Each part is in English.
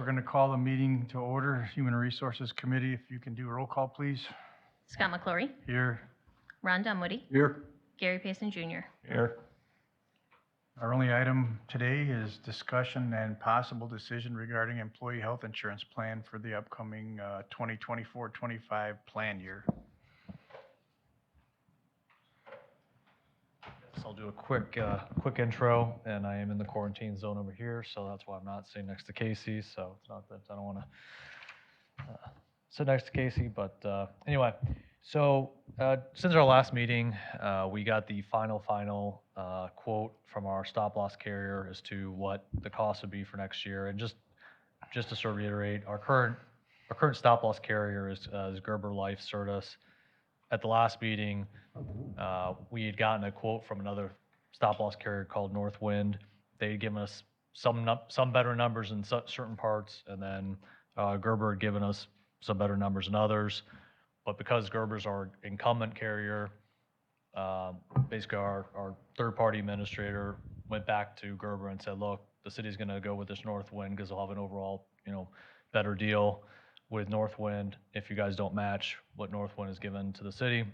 going to call the meeting to order. Human Resources Committee, if you can do a roll call, please. Scott McClory, Here. Ron Dunwoody, Here. Gary Payson Jr. Here. Our only item today is discussion and possible decision regarding employee health insurance plan for the upcoming 2024-25 plan year. So I'll do a quick intro, and I am in the quarantine zone over here, so that's why I'm not sitting next to Casey. So it's not that I don't want to sit next to Casey, but anyway. So since our last meeting, we got the final quote from our stop loss carrier as to what the cost would be for next year. And just to sort of reiterate, our current stop loss carrier is Gerber Life Certus. At the last meeting, we had gotten a quote from another stop loss carrier called Northwind. They had given us some better numbers in certain parts, and then Gerber had given us some better numbers in others. But because Gerber's our incumbent carrier, basically our third-party administrator went back to Gerber and said, look, the city's going to go with this Northwind because they'll have an overall, better deal with Northwind if you guys don't match what Northwind has given to the city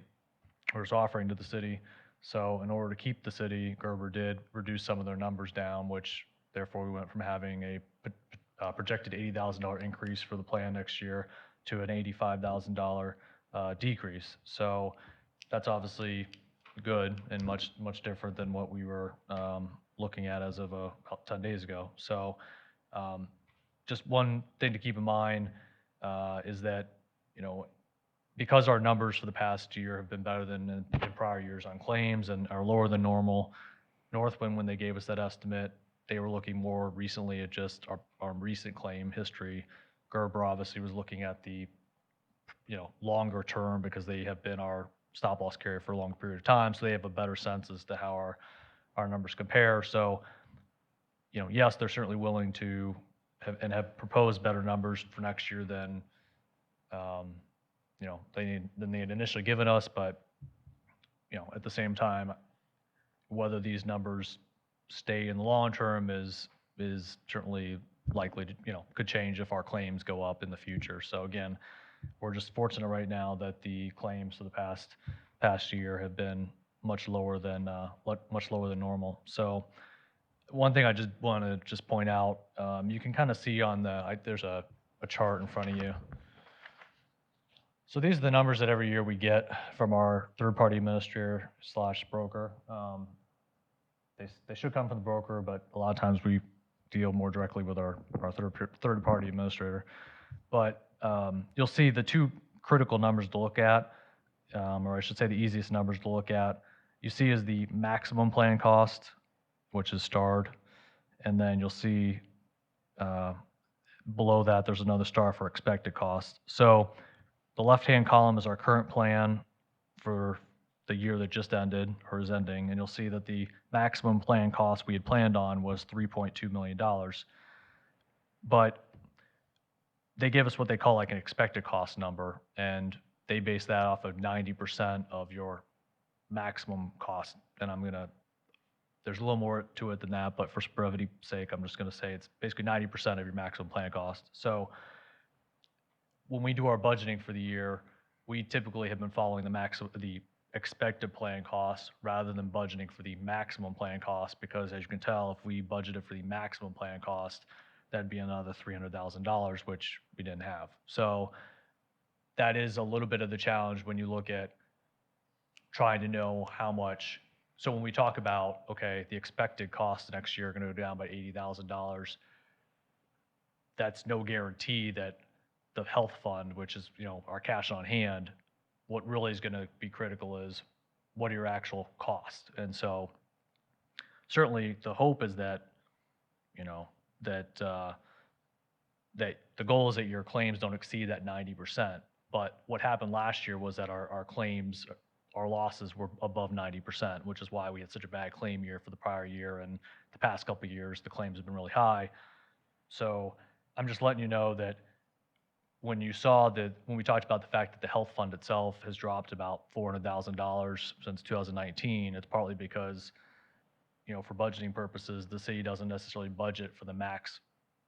or is offering to the city. So in order to keep the city, Gerber did reduce some of their numbers down, which therefore we went from having a projected $80,000 increase for the plan next year to an $85,000 decrease. So that's obviously good and much different than what we were looking at as of 10 days ago. So just one thing to keep in mind is that, because our numbers for the past year have been better than in prior years on claims and are lower than normal, Northwind, when they gave us that estimate, they were looking more recently at just our recent claim history. Gerber obviously was looking at the, longer term because they have been our stop loss carrier for a long period of time, so they have a better sense as to how our numbers compare. So, yes, they're certainly willing to have proposed better numbers for next year than they had initially given us, but at the same time, whether these numbers stay in the long term is certainly likely to could change if our claims go up in the future. So again, we're just fortunate right now that the claims for the past year have been much lower than normal. So one thing I just want to point out, you can kind of see on there's a chart in front of you. So these are the numbers that every year we get from our third-party administrator / broker. They should come from the broker, but a lot of times we deal more directly with our third-party administrator. But you'll see the two critical numbers to look at, or I should say the easiest numbers to look at, you see is the maximum plan cost, which is starred, and then you'll see below that there's another star for expected cost. So the left-hand column is our current plan for the year that just ended or is ending, and you'll see that the maximum plan cost we had planned on was $3.2 million. But they give us what they call like an expected cost number, and they base that off of 90% of your maximum cost. And there's a little more to it than that, but for brevity's sake, I'm just going to say it's basically 90% of your maximum plan cost. So when we do our budgeting for the year, we typically have been following the expected plan costs rather than budgeting for the maximum plan cost, because as you can tell, if we budgeted for the maximum plan cost, that'd be another $300,000, which we didn't have. So that is a little bit of the challenge when you look at trying to know how much. So when we talk about, okay, the expected costs next year are going to go down by $80,000, that's no guarantee that the health fund, which is, our cash on hand, what really is going to be critical is what are your actual costs. And so certainly the hope is that, that the goal is that your claims don't exceed that 90%. But what happened last year was that our claims, our losses were above 90%, which is why we had such a bad claim year for the prior year. And the past couple of years, the claims have been really high. So I'm just letting you know that when we talked about the fact that the health fund itself has dropped about $400,000 since 2019, it's partly because, for budgeting purposes, the city doesn't necessarily budget for the max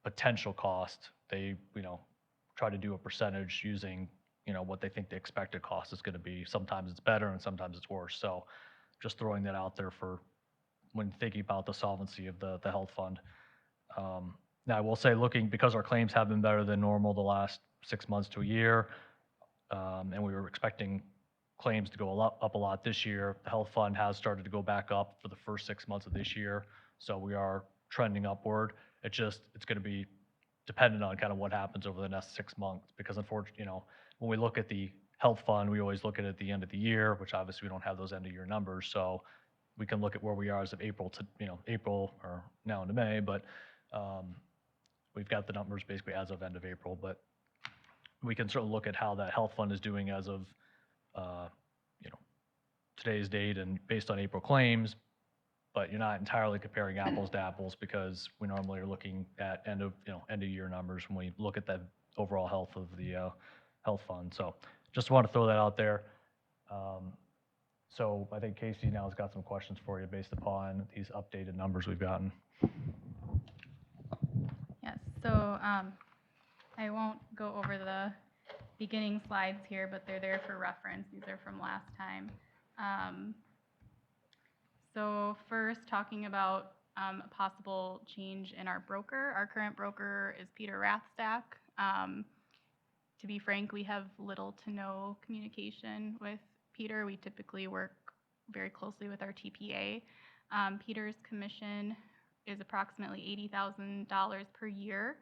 potential cost they, try to do a percentage using, what they think the expected cost is going to be. Sometimes it's better and sometimes it's worse. So just throwing that out there for when thinking about the solvency of the health fund. Now, I will say, because our claims have been better than normal the last 6 months to a year, and we were expecting claims to go up a lot this year, the health fund has started to go back up for the first 6 months of this year. So we are trending upward. It's going to be dependent on kind of what happens over the next 6 months, because unfortunately, when we look at the health fund, we always look at it at the end of the year, which obviously we don't have those end of year numbers. So we can look at where we are as of April to, April or now into May, but we've got the numbers basically as of end of April. But we can sort of look at how that health fund is doing as of, today's date and based on April claims, but you're not entirely comparing apples to apples, because we normally are looking at end of year numbers when we look at the overall health of the health fund. So just want to throw that out there. So I think Casey now has got some questions for you based upon these updated numbers we've gotten. Yes, so I won't go over the beginning slides here, but they're there for reference. These are from last time. So first, talking about a possible change in our broker. Our current broker is Peter Rathstack. To be frank, we have little to no communication with Peter. We typically work very closely with our TPA. Peter's commission is approximately $80,000 per year.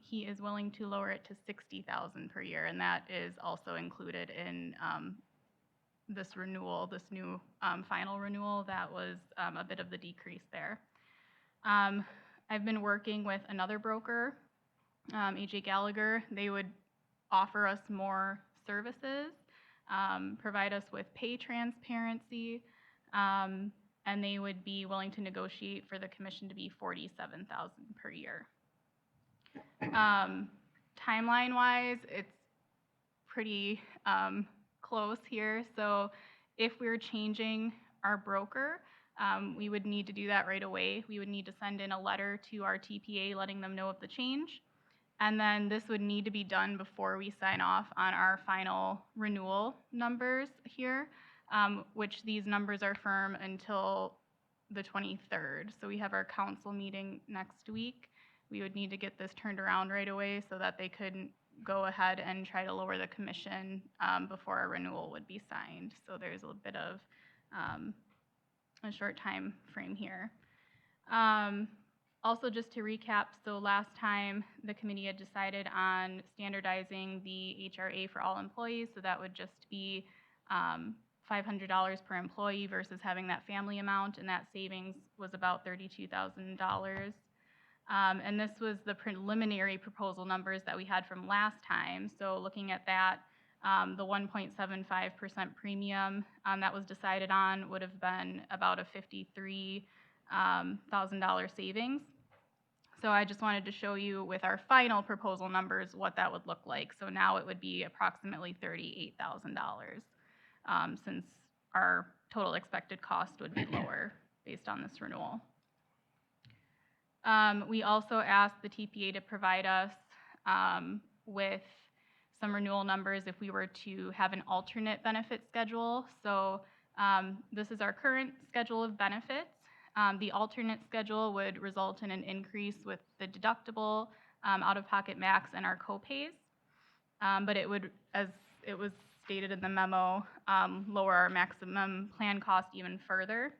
He is willing to lower it to $60,000 per year, and that is also included in this renewal, this new final renewal. That was a bit of the decrease there. I've been working with another broker, AJ Gallagher. They would offer us more services, provide us with pay transparency, and they would be willing to negotiate for the commission to be $47,000 per year. Timeline-wise, it's pretty close here. So if we're changing our broker, we would need to do that right away. We would need to send in a letter to our TPA letting them know of the change. And then this would need to be done before we sign off on our final renewal numbers here, which these numbers are firm until the 23rd. So we have our council meeting next week. We would need to get this turned around right away so that they could go ahead and try to lower the commission before our renewal would be signed. So there's a bit of a short time frame here. Also, just to recap, so last time the committee had decided on standardizing the HRA for all employees, so that would just be $500 per employee versus having that family amount, and that savings was about $32,000. And this was the preliminary proposal numbers that we had from last time. So looking at that, the 1.75% premium that was decided on would have been about a $53,000 savings. So I just wanted to show you with our final proposal numbers what that would look like. So now it would be approximately $38,000 since our total expected cost would be lower based on this renewal. We also asked the TPA to provide us with some renewal numbers if we were to have an alternate benefit schedule. So this is our current schedule of benefits. The alternate schedule would result in an increase with the deductible, out-of-pocket max, and our copays. But it would, as it was stated in the memo, lower our maximum plan cost even further.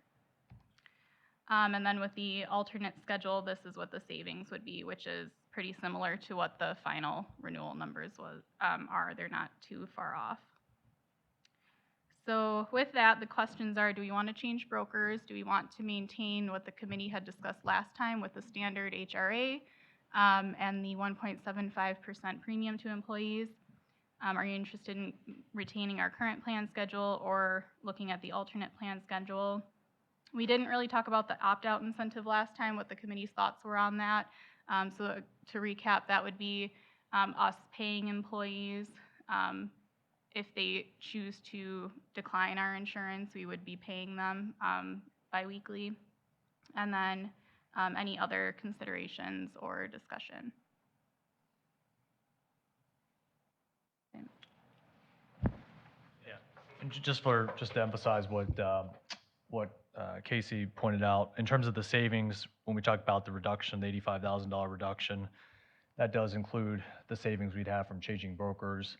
And then with the alternate schedule, this is what the savings would be, which is pretty similar to what the final renewal numbers are. They're not too far off. So with that, the questions are, do we want to change brokers? Do we want to maintain what the committee had discussed last time with the standard HRA and the 1.75% premium to employees? Are you interested in retaining our current plan schedule or looking at the alternate plan schedule? We didn't really talk about the opt-out incentive last time, what the committee's thoughts were on that. So to recap, that would be us paying employees. If they choose to decline our insurance, we would be paying them biweekly. And then any other considerations or discussion. And just to emphasize what Casey pointed out, in terms of the savings, when we talk about the reduction, the $85,000 reduction, that does include the savings we'd have from changing brokers.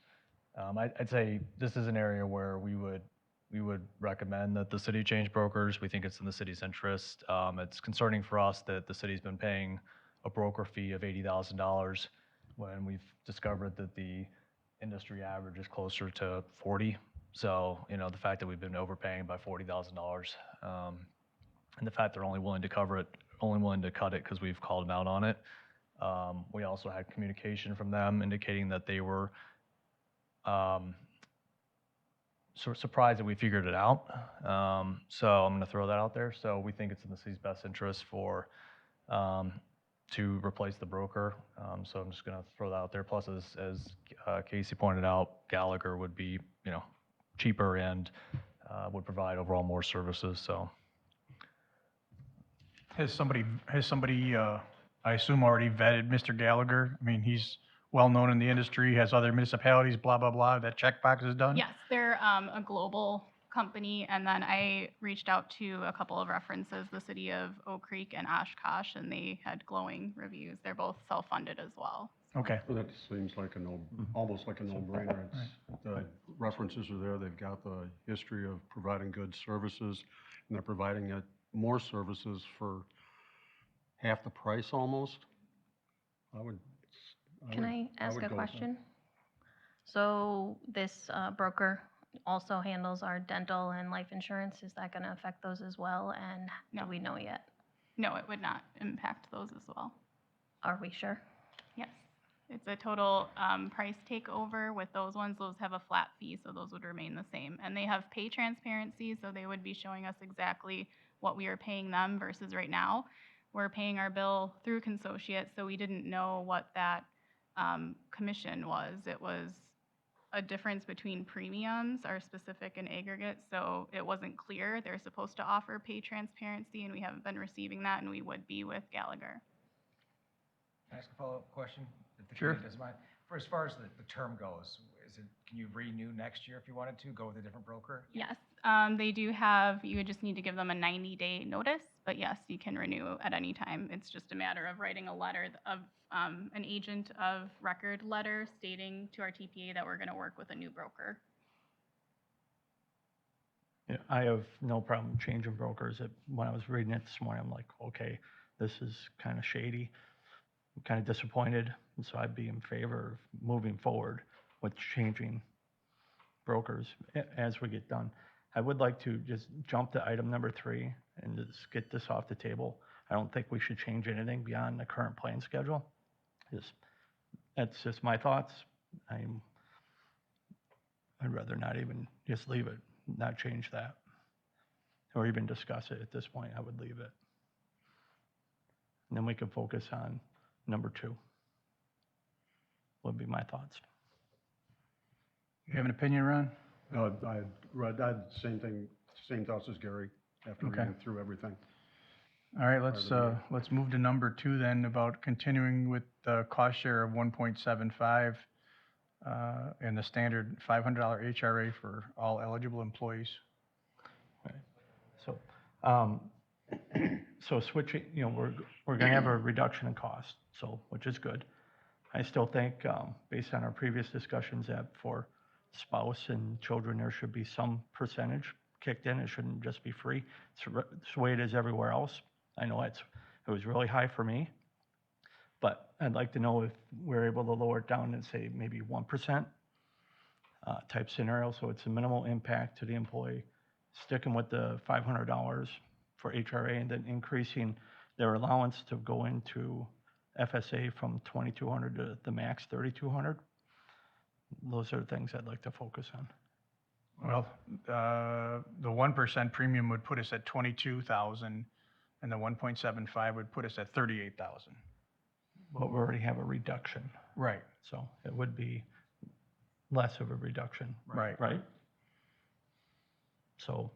I'd say this is an area where we would recommend that the city change brokers. We think it's in the city's interest. It's concerning for us that the city's been paying a broker fee of $80,000 when we've discovered that the industry average is closer to 40. So, the fact that we've been overpaying by $40,000, and the fact they're only willing to cut it because we've called them out on it. We also had communication from them indicating that they were sort of surprised that we figured it out. So I'm going to throw that out there. So we think it's in the city's best interest to replace the broker. So I'm just going to throw that out there. Plus, as Casey pointed out, Gallagher would be, cheaper and would provide overall more services. So Has somebody, I assume, already vetted Mr. Gallagher? I mean, he's well-known in the industry, has other municipalities, blah, blah, blah, that checkbox is done? Yes, they're a global company, and then I reached out to a couple of references, the city of Oak Creek and Oshkosh, and they had glowing reviews. They're both self-funded as well. Okay, Well, that seems like almost like a no-brainer. The references are there, they've got the history of providing good services, and they're providing more services for half the price almost. Can I ask would a go with that. question? So this broker also handles our dental and life insurance. Is that going to affect those as well? And No. do we know yet? No, it would not impact those as well. Are we sure? Yes. It's a total price takeover with those ones. Those have a flat fee, so those would remain the same. And they have pay transparency, so they would be showing us exactly what we are paying them versus right now. We're paying our bill through Consociate, so we didn't know what that commission was. It was a difference between premiums are specific and aggregate, so it wasn't clear. They're supposed to offer pay transparency, and we haven't been receiving that, and we would be with Gallagher. Can I ask a follow-up question? If the Sure. committee doesn't mind? For as far as the term goes, can you renew next year if you wanted to, go with a different broker? Yes, they do have, you would just need to give them a 90-day notice, but yes, you can renew at any time. It's just a matter of writing a letter of, an agent of record letter stating to our TPA that we're going to work with a new broker. Yeah, I have no problem changing brokers. When I was reading it this morning, I'm like, okay, this is kind of shady. I'm kind of disappointed, and so I'd be in favor of moving forward with changing brokers as we get done. I would like to just jump to item number 3 and just get this off the table. I don't think we should change anything beyond the current plan schedule. That's just my thoughts. I'd rather not even just leave it, not change that, or even discuss it at this point. I would leave it. And then we can focus on number 2, would be my thoughts. you have an opinion, Ron? I had the same thoughts as Gary after Okay. reading through everything. All right, let's move to number 2 then, about continuing with the cost share of 1.75 and the standard $500 HRA for all eligible employees. So, so switching, we're going to have a reduction in cost, so, which is good. I still think, based on our previous discussions, that for spouse and children, there should be some percentage kicked in. It shouldn't just be free. It's the way it is everywhere else. I know it was really high for me, but I'd like to know if we're able to lower it down and say maybe 1% type scenario, so it's a minimal impact to the employee, sticking with the $500 for HRA and then increasing their allowance to go into FSA from 2,200 to the max 3,200. Those are the things I'd like to focus on. Well, the 1% premium would put us at 22,000, and the 1.75 would put us at 38,000. But we already have a reduction, Right, so it would be less of a reduction, right. right? So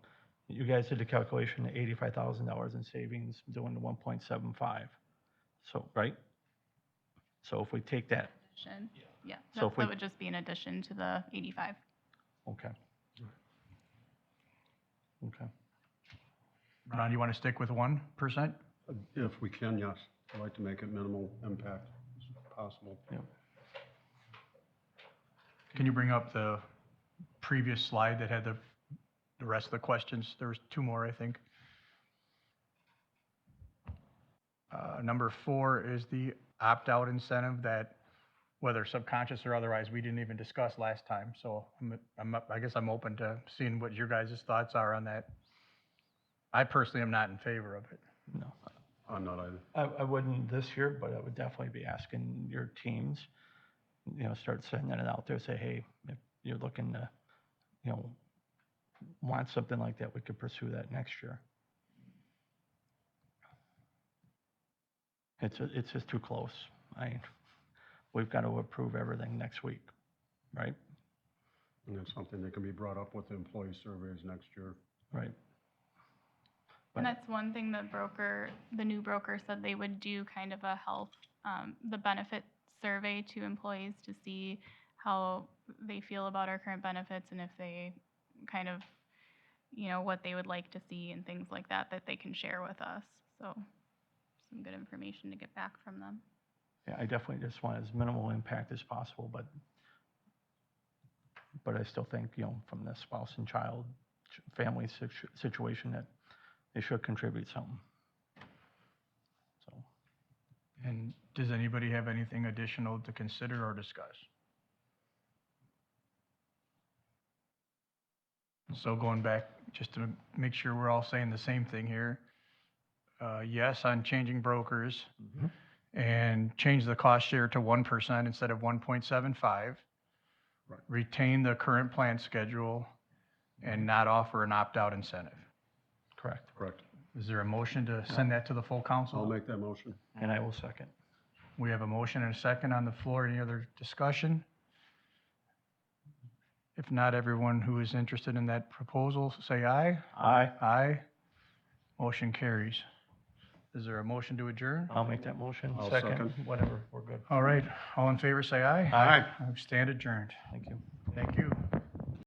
you guys did the calculation, $85,000 in savings doing the 1.75. So, right? So if we take that, Yeah, So if we- that would just be in addition to the 85. okay. Okay. Ron, you want to stick with 1%? If we can, yes. I'd like to make it minimal impact as possible. Can you bring up the previous slide that had the rest of the questions? There was 2 more, I think. Number 4 is the opt-out incentive that, whether subconscious or otherwise, we didn't even discuss last time. So I guess I'm open to seeing what your guys' thoughts are on that. I personally am not in favor of it. No, I'm not either. I wouldn't this year, but I would definitely be asking your teams, start sending it out there, say, hey, if you're looking to, want something like that, we could pursue that next year. It's just too close. We've got to approve everything next week, right? And it's something that can be brought up with the employee surveys next year. Right. And that's one thing the new broker said they would do kind of a health, the benefit survey to employees to see how they feel about our current benefits and if they kind of, what they would like to see and things like that they can share with us. So some good information to get back from them. Yeah, I definitely just want as minimal impact as possible, but I still think, from the spouse and child family situation that they should contribute something. So, And does anybody have anything additional to consider or discuss? So going back, just to make sure we're all saying the same thing here. Yes on changing brokers and change the cost share to 1% instead of 1.75. Right. Retain the current plan schedule and not offer an opt-out incentive. correct. Correct. Is there a motion to send that to the full council? I'll make that motion. And I will second. We have a motion and a second on the floor. Any other discussion? If not, everyone who is interested in that proposal, say aye. Aye. Aye. Motion carries. Is there a motion to adjourn? I'll make that motion. I'll Second, second. whatever, we're good. All right, all in favor, say aye. Aye. I stand adjourned. Thank you. Thank you.